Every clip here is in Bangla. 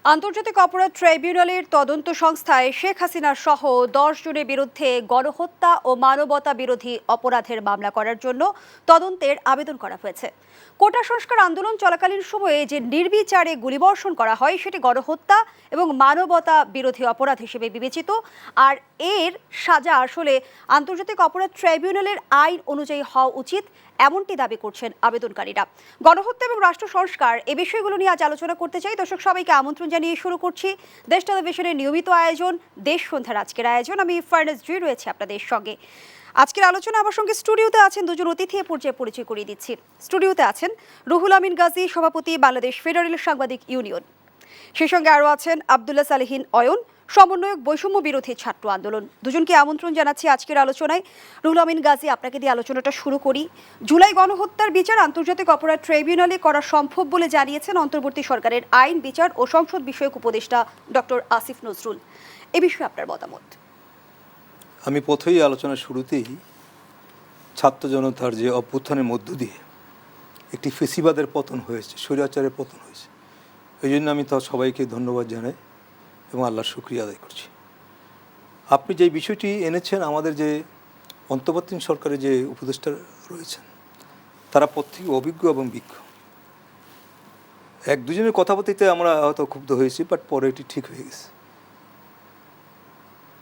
আন্তর্জাতিক অপরাধ ট্রাইব্যুনালের তদন্ত সংস্থায় শেখ হাসিনা সহ 10 জনের বিরুদ্ধে গণহত্যা ও মানবতা বিরোধী অপরাধের মামলা করার জন্য তদন্তের আবেদন করা হয়েছে। কোটা সংস্কার আন্দোলন চলাকালীন সময়ে যে নির্বিচারে গুলিবর্ষণ করা হয় সেটি গণহত্যা এবং মানবতা বিরোধী অপরাধ হিসেবে বিবেচিত, আর এর সাজা আসলে আন্তর্জাতিক অপরাধ ট্রাইব্যুনালের আইন অনুযায়ী হওয়া উচিত, এমনটি দাবি করছেন আবেদনকারীরা। গণহত্যা এবং রাষ্ট্র সংস্কার এই বিষয়গুলো নিয়ে আজ আলোচনা করতে চাই। দর্শক সবাইকে আমন্ত্রণ জানিয়ে শুরু করছি দেশ টেলিভিশনের নিয়মিত আয়োজন দেশ সন্ধ্যার আজকের আয়োজন। আমি ফারনাজ জি রয়েছে আপনাদের সঙ্গে। আজকের আলোচনা আমার সঙ্গে স্টুডিওতে আছেন দুজন অতিথি, পর্যায়ে পরিচয় করিয়ে দিচ্ছি। স্টুডিওতে আছেন রুহুল আমিন গাজী, সভাপতি বাংলাদেশ ফেডারেল সাংবাদিক ইউনিয়ন। সেই সঙ্গে আরও আছেন আবদুল্লাহ সালেহীন অয়ন, সমন্বয়ক বৈষম্য বিরোধী ছাত্র আন্দোলন। দুজনকে আমন্ত্রণ জানাচ্ছি আজকের আলোচনায়। রুহুল আমিন গাজী, আপনাকে দিয়ে আলোচনাটা শুরু করি। জুলাই গণহত্যার বিচার আন্তর্জাতিক অপরাধ ট্রাইব্যুনালে করা সম্ভব বলে জানিয়েছেন অন্তর্বর্তী সরকারের আইন, বিচার ও সংসদ বিষয়ক উপদেষ্টা ডক্টর আসিফ নজরুল। এ বিষয়ে আপনার মতামত? আমি প্রথমেই আলোচনার শুরুতেই ছাত্র জনতার যে অভ্যুত্থানের মধ্য দিয়ে একটি ফেসিবাদের পতন হয়েছে, স্বৈরাচারের পতন হয়েছে, এই জন্য আমি তো সবাইকে ধন্যবাদ জানাই এবং আল্লাহর শুকরিয়া আদায় করছি। আপনি যে বিষয়টি এনেছেন, আমাদের যে অন্তর্বর্তী সরকারের যে উপদেষ্টা রয়েছেন তারা প্রত্যেকে অভিজ্ঞ এবং বিজ্ঞ। এক দুজনের কথাবার্তাতে আমরা হয়তো ক্ষুব্ধ হয়েছি, বাট পরে এটি ঠিক হয়ে গেছে।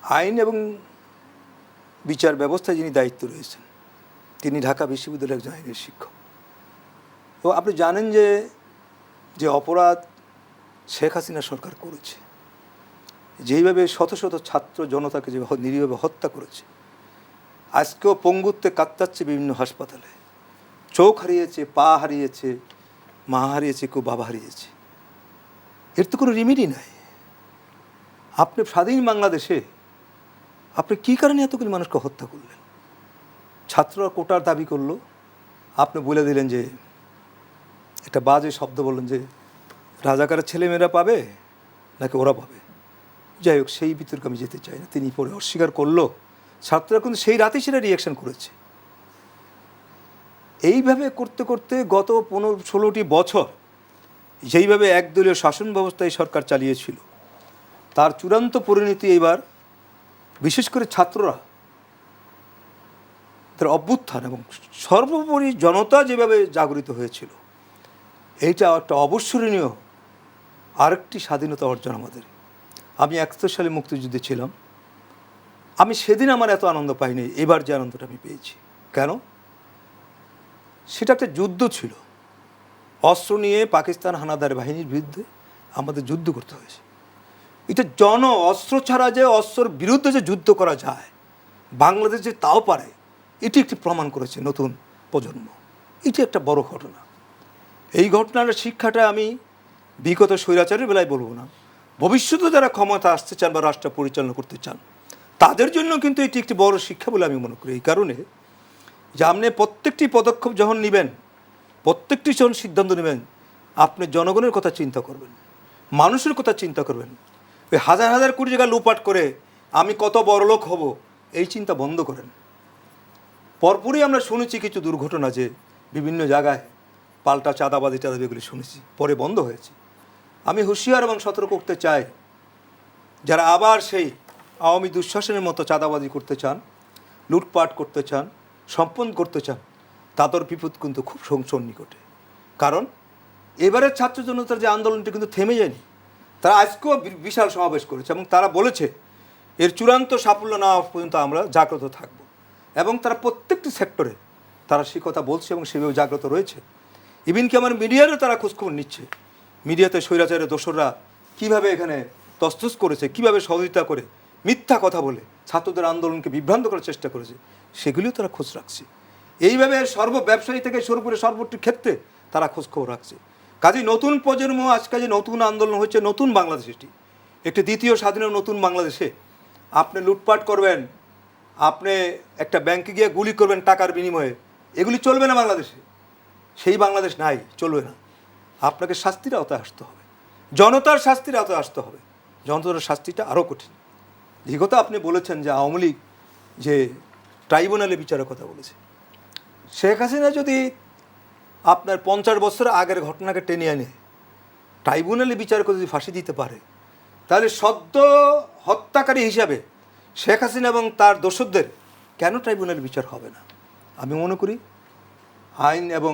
আইন এবং বিচার ব্যবস্থায় যিনি দায়িত্ব রয়েছেন তিনি ঢাকা বিশ্ববিদ্যালয়ের একজন আইনের শিক্ষক। তো আপনি জানেন যে অপরাধ শেখ হাসিনা সরকার করেছে, যেইভাবে শত শত ছাত্র জনতাকে যে নিরীহভাবে হত্যা করেছে, আজকেও পঙ্গুত্বে কাতরাচ্ছে বিভিন্ন হাসপাতালে, চোখ হারিয়েছে, পা হারিয়েছে, মা হারিয়েছে, কেউ বাবা হারিয়েছে। এর তো কোনো রিমিডি নাই। আপনি স্বাধীন বাংলাদেশে আপনি কী কারণে এতগুলি মানুষকে হত্যা করলেন? ছাত্ররা কোটার দাবি করলো, আপনি বলে দিলেন যে একটা বাজে শব্দ বললেন যে রাজাকারের ছেলেমেয়েরা পাবে নাকি ওরা পাবে। যাই হোক, সেই বিতর্কে আমি যেতে চাই না। তিনি পরে অস্বীকার করলো। ছাত্ররা কিন্তু সেই রাতেই সেটা রিয়াকশন করেছে। এইভাবে করতে করতে গত 15-16টি বছর যেইভাবে একদলীয় শাসন ব্যবস্থা এই সরকার চালিয়েছিল, তার চূড়ান্ত পরিণতি এইবার বিশেষ করে ছাত্ররা তার অভ্যুত্থান এবং সর্বোপরি জনতা যেভাবে জাগরিত হয়েছিল, এইটা একটা অবসরণীয় আরেকটি স্বাধীনতা অর্জন আমাদের। আমি 71 সালে মুক্তিযুদ্ধে ছিলাম। আমি সেদিন আমার এত আনন্দ পাইনি এবার যে আনন্দটা আমি পেয়েছি। কেন? সেটা একটা যুদ্ধ ছিল। অস্ত্র নিয়ে পাকিস্তান হানাদার বাহিনীর বিরুদ্ধে আমাদের যুদ্ধ করতে হয়েছে। এটা অস্ত্র ছাড়া যে অস্ত্রের বিরুদ্ধে যে যুদ্ধ করা যায়, বাংলাদেশ যে তাও পারে, এটি একটি প্রমাণ করেছে নতুন প্রজন্ম। এটি একটা বড় ঘটনা। এই ঘটনার শিক্ষাটা আমি বিগত স্বৈরাচারের বেলায় বলবো না, ভবিষ্যতে যারা ক্ষমতা আসতে চান বা রাষ্ট্র পরিচালনা করতে চান তাদের জন্য কিন্তু এটি একটি বড় শিক্ষা বলে আমি মনে করি। এই কারণে যে আপনি প্রত্যেকটি পদক্ষেপ যখন নেবেন, প্রত্যেকটি যখন সিদ্ধান্ত নেবেন, আপনি জনগণের কথা চিন্তা করবেন, মানুষের কথা চিন্তা করবেন। ওই হাজার হাজার কোটি টাকা লুপাট করে আমি কত বড় লোক হব, এই চিন্তা বন্ধ করেন। পরপরই আমরা শুনেছি কিছু দুর্ঘটনা, যে বিভিন্ন জায়গায় পাল্টা চাঁদাবাজি এগুলি শুনেছি, পরে বন্ধ হয়েছে। আমি হুঁশিয়ার এবং সতর্ক করতে চাই, যারা আবার সেই আওয়ামী দুঃশাসনের মতো চাঁদাবাজি করতে চান, লুটপাট করতে চান, সম্পন্ন করতে চান, তাদের বিপদ কিন্তু খুব সন্নিকটে। কারণ এবারের ছাত্র জনতার যে আন্দোলনটি কিন্তু থেমে যায়নি। তারা আজকেও বিশাল সমাবেশ করেছে এবং তারা বলেছে এর চূড়ান্ত সাফল্য না হওয়া পর্যন্ত আমরা জাগ্রত থাকব। এবং তারা প্রত্যেকটি সেক্টরে তারা সে কথা বলছে এবং সেভাবে জাগ্রত রয়েছে। ইভিনকি আমার মিডিয়ারও তারা খোঁজখবর নিচ্ছে। মিডিয়াতে স্বৈরাচারের দোসররা কীভাবে এখানে তসতস করেছে, কীভাবে সহযোগিতা করে মিথ্যা কথা বলে ছাত্রদের আন্দোলনকে বিভ্রান্ত করার চেষ্টা করেছে, সেগুলিও তারা খোঁজ রাখছে। এইভাবে ব্যবসায়ী থেকে শুরু করে সর্বত্র ক্ষেত্রে তারা খোঁজখবর রাখছে। কাজেই নতুন প্রজন্ম আজকে যে নতুন আন্দোলন হচ্ছে, নতুন বাংলাদেশ, এটি একটি দ্বিতীয় স্বাধীন নতুন বাংলাদেশে আপনি লুটপাট করবেন, আপনি একটা ব্যাংকে গিয়ে গুলি করবেন টাকার বিনিময়ে, এগুলি চলবে না বাংলাদেশে। সেই বাংলাদেশ নাই, চলবে না। আপনাকে শাস্তির আওতায় আসতে হবে, জনতার শাস্তির আওতায় আসতে হবে। জনতার শাস্তিটা আরও কঠিন। দীর্ঘত আপনি বলেছেন যে আওয়ামী লীগ যে ট্রাইব্যুনালে বিচারের কথা বলেছে, শেখ হাসিনা যদি আপনার 50 বছর আগের ঘটনাকে টেনে আনে ট্রাইব্যুনালে বিচার করে যদি ফাঁসি দিতে পারে, তাহলে সদ্য হত্যাকারী হিসাবে শেখ হাসিনা এবং তার দোসরদের কেন ট্রাইব্যুনালে বিচার হবে না? আমি মনে করি আইন এবং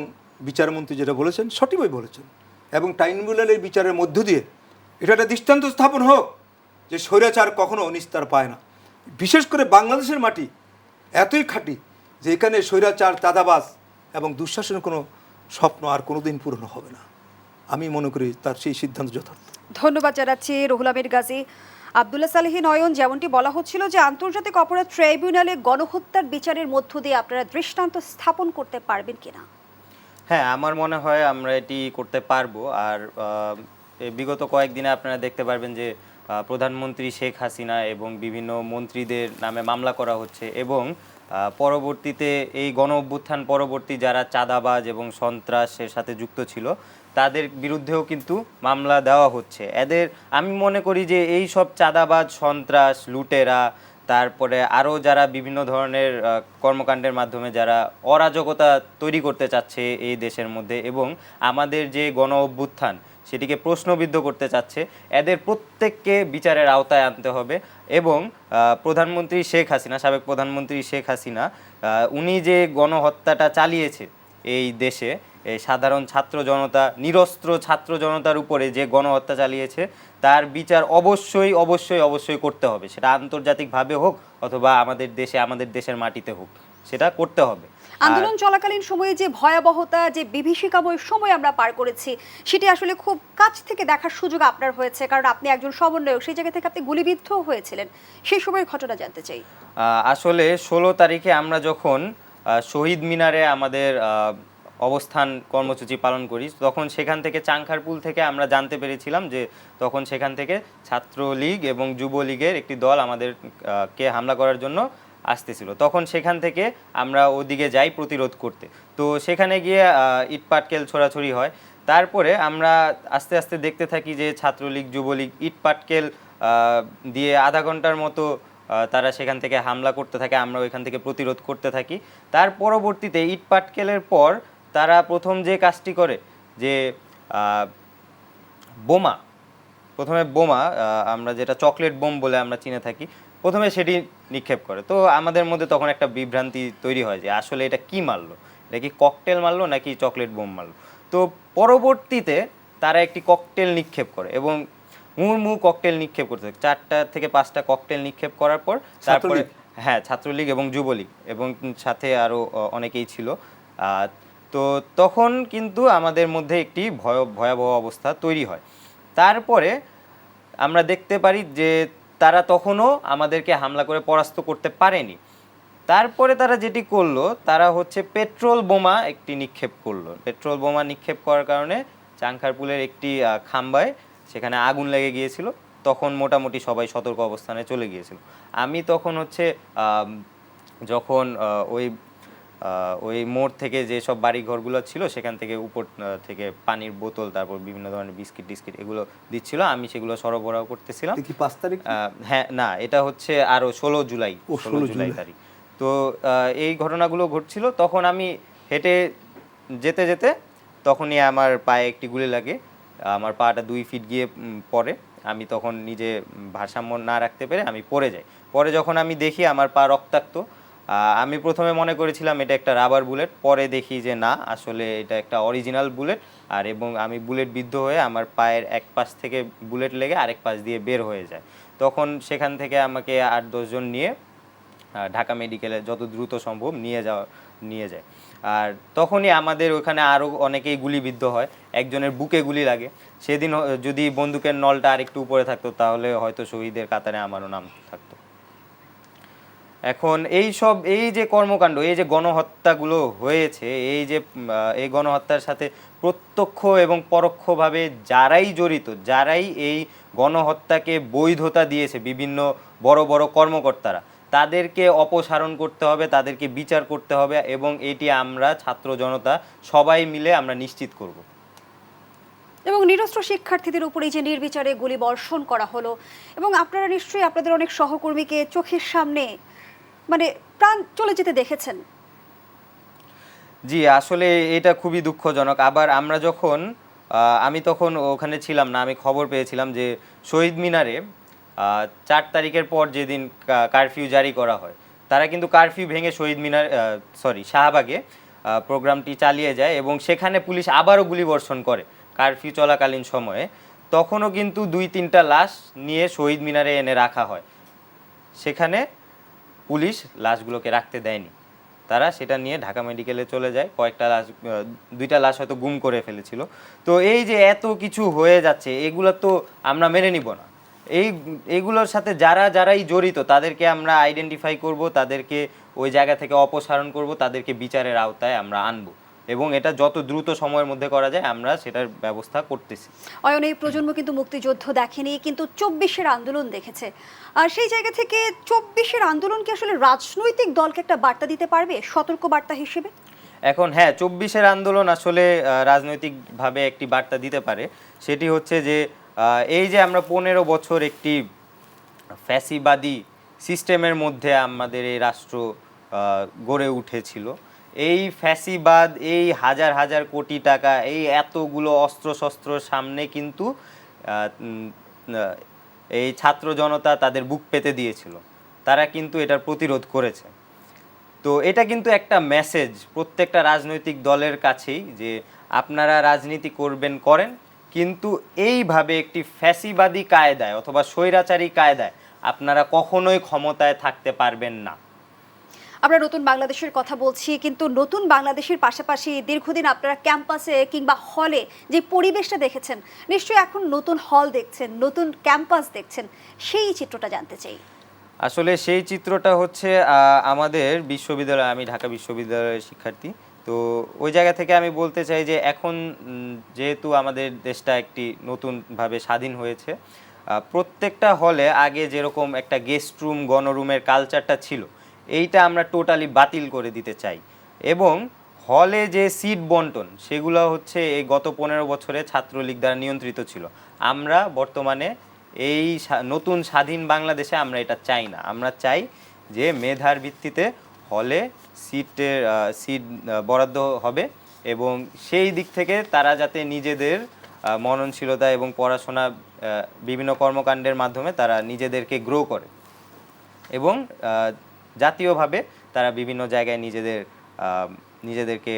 বিচারমন্ত্রী যেটা বলেছেন সঠিকভাবে বলেছেন, এবং ট্রাইব্যুনালের বিচারের মধ্য দিয়ে এটা একটা দৃষ্টান্ত স্থাপন হোক যে স্বৈরাচার কখনো নিস্তার পায় না। বিশেষ করে বাংলাদেশের মাটি এতই খাঁটি যে এখানে স্বৈরাচার, চাঁদাবাজ এবং দুঃশাসনের কোনো স্বপ্ন আর কোনো দিন পূরণ হবে না। আমি মনে করি তার সেই সিদ্ধান্ত যথার্থ। ধন্যবাদ জানাচ্ছি রুহুল আমির গাজী। আব্দুল্লাহ সালেহী নয়ন, যেমনটি বলা হচ্ছিল যে আন্তর্জাতিক অপরাধ ট্রাইব্যুনালে গণহত্যার বিচারের মধ্য দিয়ে আপনারা দৃষ্টান্ত স্থাপন করতে পারবেন কিনা? হ্যাঁ, আমার মনে হয় আমরা এটি করতে পারবো। আর এই বিগত কয়েকদিনে আপনারা দেখতে পারবেন যে প্রধানমন্ত্রী শেখ হাসিনা এবং বিভিন্ন মন্ত্রীদের নামে মামলা করা হচ্ছে, এবং পরবর্তীতে এই গণ অভ্যুত্থান পরবর্তী যারা চাঁদাবাজ এবং সন্ত্রাসের সাথে যুক্ত ছিল তাদের বিরুদ্ধেও কিন্তু মামলা দেওয়া হচ্ছে। এদের আমি মনে করি যে এই সব চাঁদাবাজ, সন্ত্রাস, লুটেরা, তারপরে আরও যারা বিভিন্ন ধরনের কর্মকাণ্ডের মাধ্যমে যারা অরাজকতা তৈরি করতে চাচ্ছে এই দেশের মধ্যে এবং আমাদের যে গণ অভ্যুত্থান সেটিকে প্রশ্নবিদ্ধ করতে চাচ্ছে, এদের প্রত্যেককে বিচারের আওতায় আনতে হবে। এবং প্রধানমন্ত্রী শেখ হাসিনা, সাবেক প্রধানমন্ত্রী শেখ হাসিনা, উনি যে গণহত্যাটা চালিয়েছে এই দেশে, এই সাধারণ ছাত্র জনতা, নিরস্ত্র ছাত্র জনতার উপরে যে গণহত্যা চালিয়েছে, তার বিচার অবশ্যই অবশ্যই অবশ্যই করতে হবে। সেটা আন্তর্জাতিকভাবে হোক অথবা আমাদের দেশে, আমাদের দেশের মাটিতে হোক, সেটা করতে হবে। আন্দোলন চলাকালীন সময়ে যে ভয়াবহতা, যে বিভীষিকাময় সময় আমরা পার করেছি, সেটি আসলে খুব কাছ থেকে দেখার সুযোগ আপনার হয়েছে, কারণ আপনি একজন সমন্বয়ক। সেই জায়গা থেকে আপনি গুলিবিদ্ধ হয়েছিলেন, সেই সময়ের ঘটনা জানতে চাই। আসলে 16 তারিখে আমরা যখন শহীদ মিনারে আমাদের অবস্থান কর্মসূচি পালন করি, তখন সেখান থেকে চাংখারপুল থেকে আমরা জানতে পেরেছিলাম যে তখন সেখান থেকে ছাত্রলীগ এবং যুবলীগের একটি দল আমাদের কে হামলা করার জন্য আসতেছিল। তখন সেখান থেকে আমরা ওদিকে যাই প্রতিরোধ করতে। তো সেখানে গিয়ে ইট পাটকেল ছোড়াছুড়ি হয়। তারপরে আমরা আস্তে আস্তে দেখতে থাকি যে ছাত্রলীগ, যুবলীগ ইট পাটকেল দিয়ে আধা ঘন্টার মতো তারা সেখান থেকে হামলা করতে থাকে, আমরা ওইখান থেকে প্রতিরোধ করতে থাকি। তার পরবর্তীতে ইট পাটকেলের পর তারা প্রথম যে কাজটি করে যে বোমা, প্রথমে বোমা, আমরা যেটা চকলেট বোম বলে আমরা চিনে থাকি, প্রথমে সেটি নিক্ষেপ করে। তো আমাদের মধ্যে তখন একটা বিভ্রান্তি তৈরি হয় যে আসলে এটা কি মারলো, এটা কি ককটেল মারলো নাকি চকলেট বোম মারলো। তো পরবর্তীতে তারা একটি ককটেল নিক্ষেপ করে এবং মুহুর্মুহু ককটেল নিক্ষেপ করতে থাকে। 4টা থেকে 5টা ককটেল নিক্ষেপ করার পর তারপরে হ্যাঁ, ছাত্রলীগ এবং যুবলীগ এবং সাথে আরও অনেকেই ছিল। তো তখন কিন্তু আমাদের মধ্যে একটি ভয়াবহ অবস্থা তৈরি হয়। তারপরে আমরা দেখতে পারি যে তারা তখনও আমাদেরকে হামলা করে পরাস্ত করতে পারেনি। তারপরে তারা যেটি করলো, তারা হচ্ছে পেট্রোল বোমা একটি নিক্ষেপ করলো। পেট্রোল বোমা নিক্ষেপ করার কারণে চাংখারপুলের একটি খাম্বায় সেখানে আগুন লেগে গিয়েছিল। তখন মোটামুটি সবাই সতর্ক অবস্থানে চলে গিয়েছিল। আমি তখন হচ্ছে যখন ওই মোড় থেকে যে সব বাড়ি ঘরগুলো ছিল সেখান থেকে উপর থেকে পানির বোতল, তারপর বিভিন্ন ধরনের বিস্কিট টিস্কিট এগুলো দিচ্ছিল, আমি সেগুলো সরবরাহ করতেছিলাম। কি 5 তারিখ? হ্যাঁ, না, এটা হচ্ছে আরও 16 জুলাই তারিখ। তো এই ঘটনাগুলো ঘটছিল। তখন আমি হেঁটে যেতে যেতে তখনই আমার পায়ে একটি গুলি লাগে, আমার পাটা 2 ফিট গিয়ে পড়ে। আমি তখন নিজে ভারসাম্য না রাখতে পেরে আমি পড়ে যাই। পরে যখন আমি দেখি আমার পা রক্তাক্ত, আমি প্রথমে মনে করেছিলাম এটা একটা রাবার বুলেট, পরে দেখি যে না, আসলে এটা একটা অরিজিনাল বুলেট। আর এবং আমি বুলেট বিদ্ধ হয়ে আমার পায়ের এক পাশ থেকে বুলেট লেগে আরেক পাশ দিয়ে বের হয়ে যায়। তখন সেখান থেকে আমাকে 8-10 জন নিয়ে ঢাকা মেডিকেলে যত দ্রুত সম্ভব নিয়ে যায়। আর তখনই আমাদের ওখানে আরও অনেকেই গুলিবিদ্ধ হয়, একজনের বুকে গুলি লাগে। সেদিন যদি বন্দুকের নলটা আরেকটু উপরে থাকতো তাহলে হয়তো শহীদের কাতারে আমারও নাম থাকতো। এখন এই যে কর্মকাণ্ড, এই যে গণহত্যাগুলো হয়েছে, এই গণহত্যার সাথে প্রত্যক্ষ এবং পরোক্ষভাবে যারাই জড়িত, যারাই এই গণহত্যাকে বৈধতা দিয়েছে, বিভিন্ন বড় বড় কর্মকর্তারা, তাদেরকে অপসারণ করতে হবে, তাদেরকে বিচার করতে হবে এবং এটি আমরা ছাত্র জনতা সবাই মিলে আমরা নিশ্চিত করব। এবং নিরস্ত্র শিক্ষার্থীদের উপরেই যে নির্বিচারে গুলি বর্ষণ করা হলো, এবং আপনারা নিশ্চয়ই আপনাদের অনেক সহকর্মীকে চোখের সামনে প্রাণ চলে যেতে দেখেছেন। জি, আসলে এটা খুবই দুঃখজনক। আবার আমরা যখন আমি তখন ওখানে ছিলাম না, আমি খবর পেয়েছিলাম যে শহীদ মিনারে 4 তারিখের পর যেদিন কারফিউ জারি করা হয়, তারা কিন্তু কারফিউ ভেঙে শহীদ মিনার শাহবাগে প্রোগ্রামটি চালিয়ে যায় এবং সেখানে পুলিশ আবারও গুলিবর্ষণ করে কারফিউ চলাকালীন সময়ে। তখনও কিন্তু 2-3টা লাশ নিয়ে শহীদ মিনারে এনে রাখা হয়। সেখানে পুলিশ লাশগুলোকে রাখতে দেয়নি, তারা সেটা নিয়ে ঢাকা মেডিকেলে চলে যায়। কয়েকটা লাশ, 2টা লাশ হয়তো গুম করে ফেলেছিল। তো এই যে এত কিছু হয়ে যাচ্ছে, এগুলো তো আমরা মেনে নিব না। এইগুলোর সাথে যারাই জড়িত তাদেরকে আমরা আইডেন্টিফাই করব, তাদেরকে ওই জায়গা থেকে অপসারণ করব, তাদেরকে বিচারের আওতায় আমরা আনবো এবং এটা যত দ্রুত সময়ের মধ্যে করা যায় আমরা সেটার ব্যবস্থা করতেছি। অয়ন, এই প্রজন্ম কিন্তু মুক্তিযুদ্ধ দেখেনি, কিন্তু 24-এর আন্দোলন দেখেছে। আর সেই জায়গা থেকে 24-এর আন্দোলন কি আসলে রাজনৈতিক দলকে একটা বার্তা দিতে পারবে, সতর্ক বার্তা হিসেবে? এখন হ্যাঁ, 24-এর আন্দোলন আসলে রাজনৈতিকভাবে একটি বার্তা দিতে পারে। সেটি হচ্ছে যে এই যে আমরা 15 বছর একটি ফ্যাসিবাদী সিস্টেমের মধ্যে আমাদের এই রাষ্ট্র গড়ে উঠেছিল, এই ফ্যাসিবাদ, এই হাজার হাজার কোটি টাকা, এই এতগুলো অস্ত্রশস্ত্রর সামনে কিন্তু এই ছাত্র জনতা তাদের বুক পেতে দিয়েছিল, তারা কিন্তু এটার প্রতিরোধ করেছে। তো এটা কিন্তু একটা মেসেজ প্রত্যেকটা রাজনৈতিক দলের কাছেই যে আপনারা রাজনীতি করবেন করেন, কিন্তু এইভাবে একটি ফ্যাসিবাদী কায়দায় অথবা স্বৈরাচারী কায়দায় আপনারা কখনোই ক্ষমতায় থাকতে পারবেন না। আমরা নতুন বাংলাদেশের কথা বলছি, কিন্তু নতুন বাংলাদেশের পাশাপাশি দীর্ঘদিন আপনারা ক্যাম্পাসে কিংবা হলে যে পরিবেশটা দেখেছেন, নিশ্চয়ই এখন নতুন হল দেখছেন, নতুন ক্যাম্পাস দেখছেন, সেই চিত্রটা জানতে চাই। আসলে সেই চিত্রটা হচ্ছে আমাদের বিশ্ববিদ্যালয়, আমি ঢাকা বিশ্ববিদ্যালয়ের শিক্ষার্থী, তো ওই জায়গা থেকে আমি বলতে চাই যে এখন যেহেতু আমাদের দেশটা একটি নতুনভাবে স্বাধীন হয়েছে, প্রত্যেকটা হলে আগে যেরকম একটা গেস্ট রুম, গণরুমের কালচারটা ছিল, এইটা আমরা টোটালি বাতিল করে দিতে চাই। এবং হলে যে সিট বন্টন, সেগুলো হচ্ছে এই গত 15 বছরে ছাত্রলীগ দ্বারা নিয়ন্ত্রিত ছিল। আমরা বর্তমানে এই নতুন স্বাধীন বাংলাদেশে আমরা এটা চাই না। আমরা চাই যে মেধার ভিত্তিতে হলে সিট বরাদ্দ হবে এবং সেই দিক থেকে তারা যাতে নিজেদের মননশীলতা এবং পড়াশোনা বিভিন্ন কর্মকাণ্ডের মাধ্যমে তারা নিজেদেরকে গ্রো করে এবং জাতীয়ভাবে তারা বিভিন্ন জায়গায় নিজেদেরকে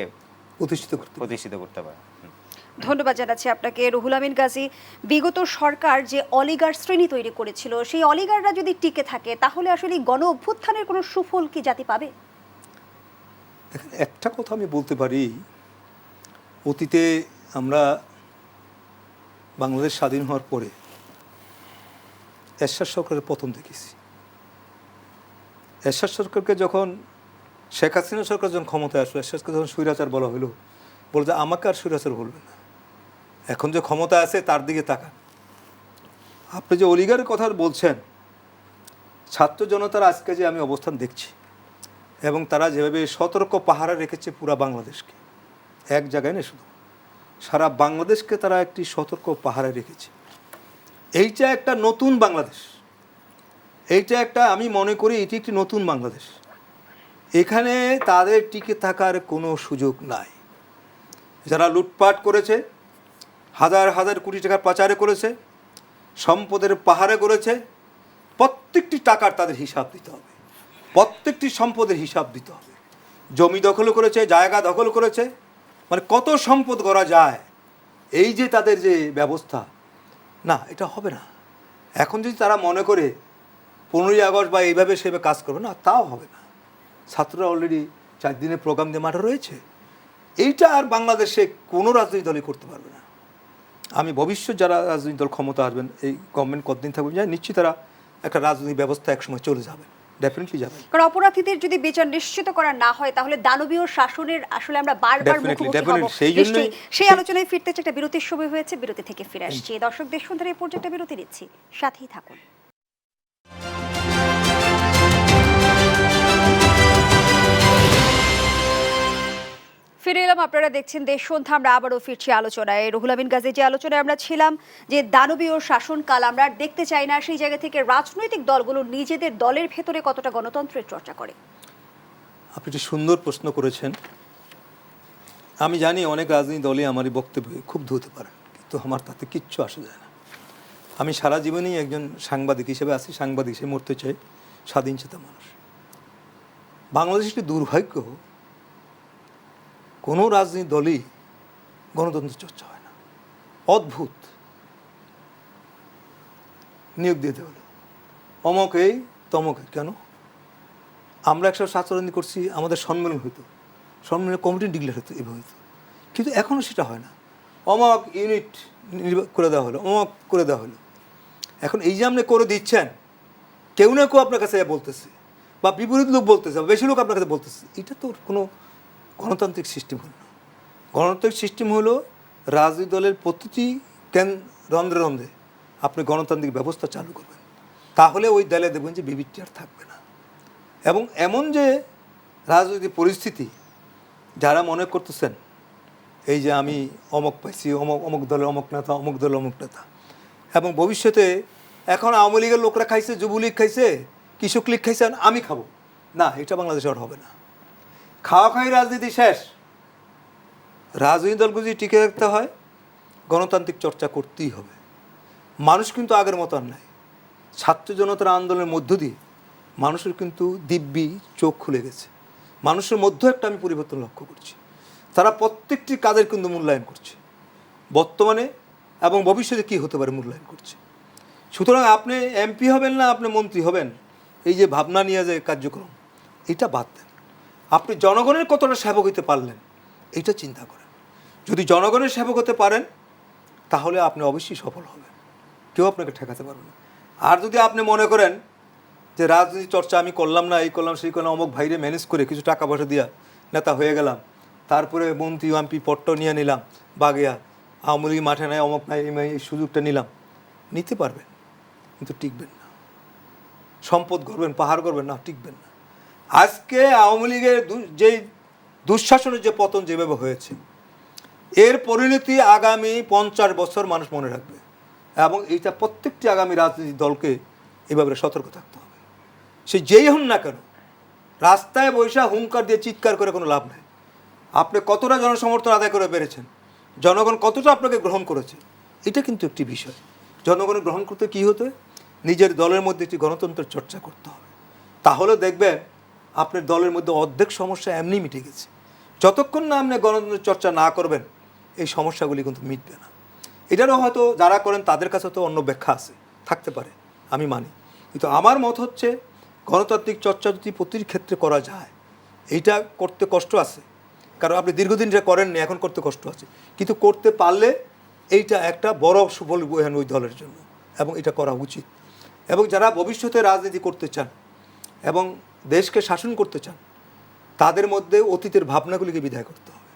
প্রতিষ্ঠিত করতে পারে। ধন্যবাদ জানাচ্ছি আপনাকে রুহুল আমিন গাজী। বিগত সরকার যে অলিগার শ্রেণী তৈরি করেছিল, সেই অলিগাররা যদি টিকে থাকে তাহলে আসলে গণ অভ্যুত্থানের কোনো সুফল কি জাতি পাবে? দেখেন, একটা কথা আমি বলতে পারি, অতীতে আমরা বাংলাদেশ স্বাধীন হওয়ার পরে এরশাদ সরকারের পতন দেখেছি। এরশাদ সরকারকে যখন শেখ হাসিনা সরকার যখন ক্ষমতায় আসলো, এরশাদকে যখন স্বৈরাচার বলা হলো, বলে যে আমাকে আর স্বৈরাচার বলবে না, এখন যে ক্ষমতা আছে তার দিকে তাকান। আপনি যে অলিগারের কথা বলছেন, ছাত্র জনতার আজকে যে আমি অবস্থান দেখছি এবং তারা যেভাবে সতর্ক পাহারা রেখেছে পুরা বাংলাদেশকে, এক জায়গায় না, শুধু সারা বাংলাদেশকে তারা একটি সতর্ক পাহারা রেখেছে। এইটা একটা নতুন বাংলাদেশ, এইটা একটা, আমি মনে করি এটি একটি নতুন বাংলাদেশ। এখানে তাদের টিকে থাকার কোনো সুযোগ নাই। যারা লুটপাট করেছে, হাজার হাজার কোটি টাকার পাচারে করেছে, সম্পদের পাহাড়ে করেছে, প্রত্যেকটি টাকার তাদের হিসাব দিতে হবে, প্রত্যেকটি সম্পদের হিসাব দিতে হবে। জমি দখল করেছে, জায়গা দখল করেছে, মানে কত সম্পদ করা যায়, এই যে তাদের যে ব্যবস্থা, না, এটা হবে না। এখন যদি তারা মনে করে 15ই আগস্ট বা এইভাবে সেভাবে কাজ করবে, না, তাও হবে না। ছাত্ররা অলরেডি 4 দিনের প্রোগ্রাম দিয়ে মাঠে রয়েছে। এইটা আর বাংলাদেশে কোনো রাজনৈতিক দলই করতে পারবে না। আমি ভবিষ্যৎ যারা রাজনৈতিক দল ক্ষমতা আসবেন, এই গভর্নমেন্ট কতদিন থাকবে জানি, নিশ্চয়ই তারা একটা রাজনৈতিক ব্যবস্থা একসময় চলে যাবে, ডেফিনেটলি যাবে। কারণ অপরাধীদের যদি বিচার নিশ্চিত করা না হয় তাহলে দানবীয় শাসনের আসলে আমরা বারবার মুখোমুখি হব। সেই আলোচনায় ফিরতে একটা বিরতির সময় হয়েছে, বিরতি থেকে ফিরে আসছি। দর্শকদের শুনতে এই পর্যন্ত বিরতি নিচ্ছি, সাথেই থাকুন। ফিরে এলাম, আপনারা দেখছেন দেশ সন্ধ্যা। আমরা আবারও ফিরছি আলোচনায়। রুহুল আমিন গাজী, যে আলোচনায় আমরা ছিলাম যে দানবীয় শাসনকাল আমরা দেখতে চাই না, সেই জায়গা থেকে রাজনৈতিক দলগুলো নিজেদের দলের ভেতরে কতটা গণতন্ত্রের চর্চা করে। আপনি একটি সুন্দর প্রশ্ন করেছেন। আমি জানি অনেক রাজনৈতিক দলই আমার এই বক্তব্যে ক্ষুব্ধ হতে পারে। তো আমার তাতে কিচ্ছু আসে যায় না। আমি সারা জীবনেই একজন সাংবাদিক হিসেবে আছি, সাংবাদিক হিসেবে মরতে চাই, স্বাধীন চেতা মানুষ। বাংলাদেশের একটি দুর্ভাগ্য, কোনো রাজনৈতিক দলই গণতন্ত্র চর্চা হয় না। অদ্ভুত, নিয়োগ দিতে হলো অমক এই তমক এই। কেন? আমরা 147 করছি, আমাদের সম্মেলন হইতো, সম্মেলনে কমিটি ডিক্লেয়ার হতো, এভাবে হইতো। কিন্তু এখনও সেটা হয় না। অমক ইউনিট করে দেওয়া হলো, অমক করে দেওয়া হলো। এখন এই যে আপনি করে দিচ্ছেন, কেউ না কেউ আপনার কাছে বলতেছে, বা বিপরীত লোক বলতেছে, বা বেশি লোক আপনার কাছে বলতেছে, এটা তো কোনো গণতান্ত্রিক সিস্টেম হলো না। গণতান্ত্রিক সিস্টেম হলো রাজনৈতিক দলের প্রতিটি রন্ধ্রে রন্ধ্রে আপনি গণতান্ত্রিক ব্যবস্থা চালু করবেন, তাহলে ওই দলে দেখবেন যে বিবৃতি আর থাকবে না। এবং এমন যে রাজনৈতিক পরিস্থিতি, যারা মনে করতেছেন এই যে আমি অমক পাইছি, অমক দলের অমক নেতা, অমুক দলের অমুক নেতা, এবং ভবিষ্যতে এখন আওয়ামী লীগের লোকরা খাইছে, যুবলীগ খাইছে, কৃষক লীগ খাইছে, আমি খাবো না, এটা বাংলাদেশে আর হবে না। খাওয়া খাই রাজনীতি শেষ। রাজনৈতিক দলগুলো যদি টিকে রাখতে হয়, গণতান্ত্রিক চর্চা করতেই হবে। মানুষ কিন্তু আগের মতো আর নাই। ছাত্র জনতার আন্দোলনের মধ্য দিয়ে মানুষের কিন্তু দিব্যি চোখ খুলে গেছে। মানুষের মধ্যে একটা আমি পরিবর্তন লক্ষ্য করছি। তারা প্রত্যেকটি কাজের কিন্তু মূল্যায়ন করছে, বর্তমানে এবং ভবিষ্যতে কী হতে পারে মূল্যায়ন করছে। সুতরাং আপনি এমপি হবেন না আপনি মন্ত্রী হবেন, এই যে ভাবনা নিয়ে যে কার্যক্রম, এটা বাদ দেন। আপনি জনগণের কতটা সেবক হতে পারলেন, এইটা চিন্তা করেন। যদি জনগণের সেবক হতে পারেন, তাহলে আপনি অবশ্যই সফল হবেন, কেউ আপনাকে ঠেকাতে পারবে না। আর যদি আপনি মনে করেন যে রাজনীতি চর্চা আমি করলাম না, এই করলাম সেই করলাম, অমুক ভাইরে ম্যানেজ করে কিছু টাকা পয়সা দিয়া নেতা হয়ে গেলাম, তারপরে মন্ত্রী এমপি পদটাও নিয়ে নিলাম, বাগিয়া আওয়ামী লীগ মাঠে নাই, অমুক নাই, এই সুযোগটা নিলাম, নিতে পারবেন কিন্তু টিকবেন না। সম্পদ গড়বেন, পাহাড় গড়বেন না, টিকবেন না। আজকে আওয়ামী লীগের যেই দুঃশাসনের যে পতন যেভাবে হয়েছে, এর পরিণতি আগামী 50 বছর মানুষ মনে রাখবে, এবং এইটা প্রত্যেকটি আগামী রাজনৈতিক দলকে এভাবে সতর্ক থাকতে হবে। সে যেই হন না কেন, রাস্তায় বৈশা হুঙ্কার দিয়ে চিৎকার করে কোনো লাভ নেই। আপনি কতটা জনসমর্থন আদায় করে পেরেছেন, জনগণ কতটা আপনাকে গ্রহণ করেছে, এটা কিন্তু একটি বিষয়। জনগণের গ্রহণ করতে কী হতে, নিজের দলের মধ্যে একটি গণতন্ত্রের চর্চা করতে হবে। তাহলে দেখবেন আপনার দলের মধ্যে অর্ধেক সমস্যা এমনি মিটে গেছে। যতক্ষণ না আপনি গণতন্ত্রের চর্চা না করবেন, এই সমস্যাগুলি কিন্তু মিটবে না। এটারও হয়তো যারা করেন তাদের কাছে তো অন্য ব্যাখ্যা আছে, থাকতে পারে, আমি মানি। কিন্তু আমার মত হচ্ছে গণতান্ত্রিক চর্চা যদি প্রতিটি ক্ষেত্রে করা যায়, এইটা করতে কষ্ট আছে, কারণ আপনি দীর্ঘদিন এটা করেননি, এখন করতে কষ্ট আছে, কিন্তু করতে পারলে এইটা একটা বড় সুফল বহান ওই দলের জন্য, এবং এটা করা উচিত। এবং যারা ভবিষ্যতে রাজনীতি করতে চান এবং দেশকে শাসন করতে চান, তাদের মধ্যে অতীতের ভাবনাগুলিকে বিদায় করতে হবে।